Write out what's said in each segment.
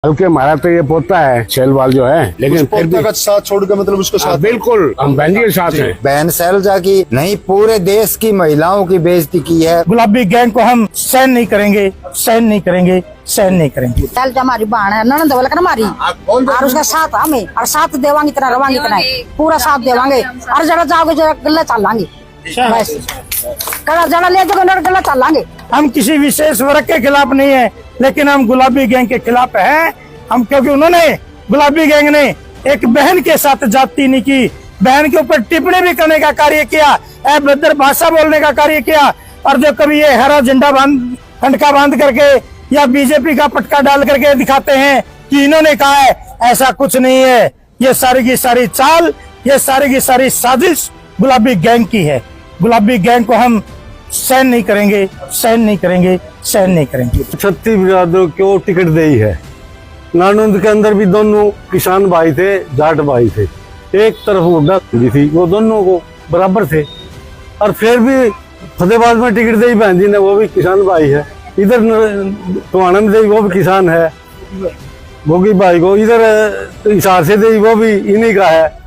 बल्कि हमारा तो ये पोता है शैलवाल जो है, लेकिन फिर भी का साथ छोड़ के मतलब उसके साथ बिल्कुल हम बहन जी के साथ हैं। बहन शैलजा की नहीं पूरे देश की महिलाओं की बेइज्जती की है। गुलाबी गैंग को हम सहन नहीं करेंगे, सहन नहीं करेंगे, सहन नहीं करेंगे। शैलजा हमारी बहन है, ननद बोल कर हमारी, और उसका साथ हमें, और साथ देवांगे इतना रवांगे इतना पूरा साथ देवांगे, और जरा जाओगे जरा गला चलांगे, बस जरा ले जाओगे गला चलांगे। हम किसी विशेष वर्ग के खिलाफ नहीं है, लेकिन हम गुलाबी गैंग के खिलाफ हैं। हम क्योंकि उन्होंने गुलाबी गैंग ने एक बहन के साथ जाति नहीं की, बहन के ऊपर टिप्पणी भी करने का कार्य किया, अभद्र भाषा बोलने का कार्य किया, और जो कभी ये हरा झंडा फंडका बांध करके या बीजेपी का पटका डाल करके दिखाते हैं कि इन्होंने कहा है, ऐसा कुछ नहीं है। ये सारी की सारी चाल, ये सारी की सारी साजिश गुलाबी गैंग की है। गुलाबी गैंग को हम सहन नहीं करेंगे, सहन नहीं करेंगे, सहन नहीं करेंगे। छत्तीस बिरादरों को टिकट दी है। नानंद के अंदर भी दोनों किसान भाई थे, जाट भाई थे। एक तरफ हुड्डा थी, वो दोनों को बराबर थे। और फिर भी फतेहाबाद में टिकट दी बहन जी ने, वो भी किसान भाई है। इधर टोहाना में दी, वो भी किसान है। भोगी भाई को इधर हिसार से दी, वो भी इन्हीं का है।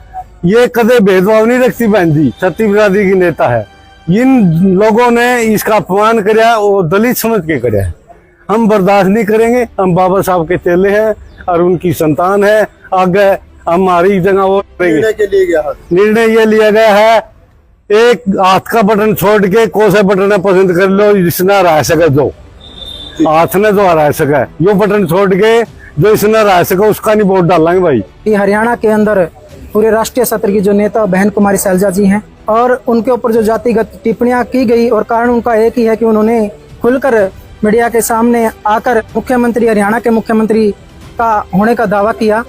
ये कदे भेदभाव नहीं रखती बहन जी, छत्तीस बिरादरी की नेता है। इन लोगों ने इसका अपमान कराया, वो दलित समझ के कराया। हम बर्दाश्त नहीं करेंगे। हम बाबा साहब के चेले हैं और उनकी संतान है। आगे हमारी जगह वो निर्णय ये लिया गया है, एक हाथ का बटन छोड़ के कौन सा बटन पसंद कर लो, जिसने हरा सके, जो हाथ ने जो हरा सके, यो बटन छोड़ के जो इसने हरा सके उसका नहीं वोट डालेंगे भाई। हरियाणा के अंदर पूरे राष्ट्रीय सत्र की जो नेता बहन कुमारी शैलजा जी हैं, और उनके ऊपर जो जातिगत टिप्पणियां की गई, और कारण उनका एक ही है कि उन्होंने खुलकर मीडिया के सामने आकर मुख्यमंत्री, हरियाणा के मुख्यमंत्री का होने का दावा किया।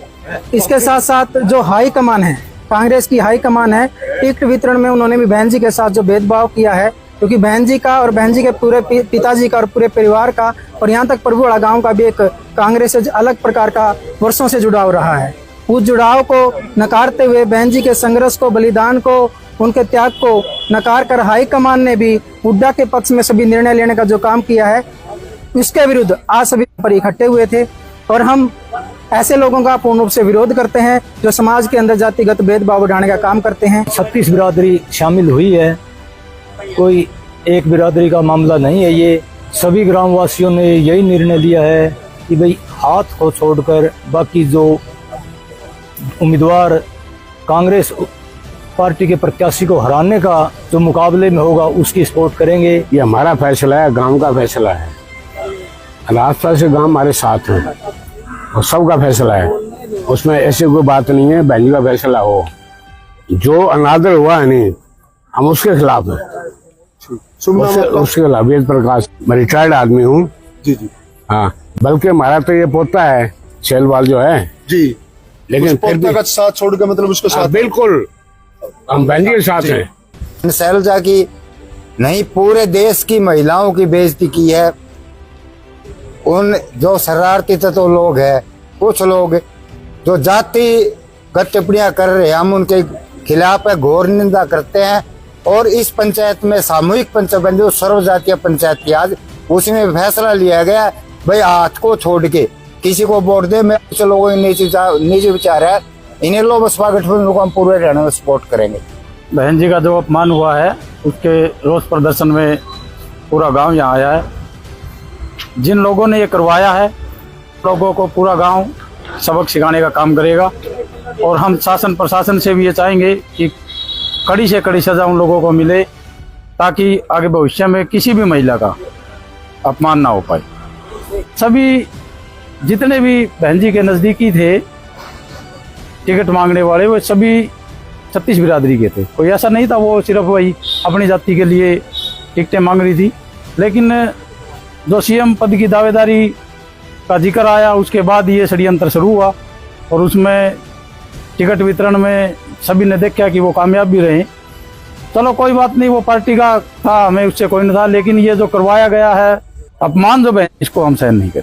इसके साथ साथ जो हाई कमान है, कांग्रेस की हाई कमान है, टिकट वितरण में उन्होंने भी बहन जी के साथ जो भेदभाव किया है, क्योंकि बहन जी का और बहन जी के पूरे पिताजी का और पूरे परिवार का, और यहाँ तक प्रभुवाड़ा गाँव का भी एक कांग्रेस से अलग प्रकार का वर्षों से जुड़ाव रहा है। उस जुड़ाव को नकारते हुए, बहन जी के संघर्ष को, बलिदान को, उनके त्याग को नकार कर हाई कमान ने भी हुड्डा के पक्ष में सभी निर्णय लेने का जो काम किया है, इसके विरुद्ध आज सभी पर इकट्ठे हुए थे। और हम ऐसे लोगों का पूर्ण रूप से विरोध करते हैं जो समाज के अंदर जातिगत भेदभाव बढ़ाने का काम करते हैं। 36 बिरादरी शामिल हुई है, कोई एक बिरादरी का मामला नहीं है। ये सभी ग्रामवासियों ने यही निर्णय लिया है कि भाई हाथ को छोड़कर बाकी जो उम्मीदवार कांग्रेस पार्टी के प्रत्याशी को हराने का जो मुकाबले में होगा उसकी सपोर्ट करेंगे। ये हमारा फैसला है, गांव का फैसला है। आसपास के गांव हमारे साथ हैं और सबका फैसला है, उसमें ऐसी कोई बात नहीं है बहन जी का फैसला हो। जो अनादर हुआ है नहीं, हम उसके खिलाफ हैं, उसके खिलाफ। वेद प्रकाश, मैं रिटायर्ड आदमी हूँ जी जी। हाँ, बल्कि हमारा तो ये पोता है शैलवाल जो है जी, लेकिन फिर भी का साथ छोड़ के मतलब उसके साथ बिल्कुल हम बहन जी के साथ हैं। शैलजा की नहीं पूरे देश की महिलाओं की बेइज्जती की है। उन जो शरारती तत्व लोग हैं, कुछ लोग जो जातिगत टिप्पणियां कर रहे हैं, हम उनके खिलाफ है, घोर निंदा करते हैं। और इस पंचायत में सामूहिक पंचायत बन जो सर्व जातीय पंचायत की आज, उसमें फैसला लिया गया भाई हाथ को छोड़ के किसी को वोट दे। मैं कुछ लोगों के निजी विचार है, इन्हें लोग बसपा गठबंधन को हम पूरे हरियाणा में सपोर्ट करेंगे। बहन जी का जो अपमान हुआ है, उसके रोष प्रदर्शन में पूरा गांव यहाँ आया है। जिन लोगों ने ये करवाया है, लोगों को पूरा गांव सबक सिखाने का काम करेगा। और हम शासन प्रशासन से भी ये चाहेंगे कि कड़ी से कड़ी सजा उन लोगों को मिले, ताकि आगे भविष्य में किसी भी महिला का अपमान ना हो पाए। सभी जितने भी बहन जी के नज़दीकी थे टिकट मांगने वाले, वो सभी 36 बिरादरी के थे। कोई ऐसा नहीं था वो सिर्फ वही अपनी जाति के लिए टिकटें मांग रही थी। लेकिन जो सीएम पद की दावेदारी का जिक्र आया, उसके बाद ये षड्यंत्र शुरू हुआ, और उसमें टिकट वितरण में सभी ने देखा कि वो कामयाब भी रहे। चलो कोई बात नहीं, वो पार्टी का था, हमें उससे कोई नहीं था। लेकिन ये जो करवाया गया है अपमान जो है, इसको हम सहन नहीं करेंगे।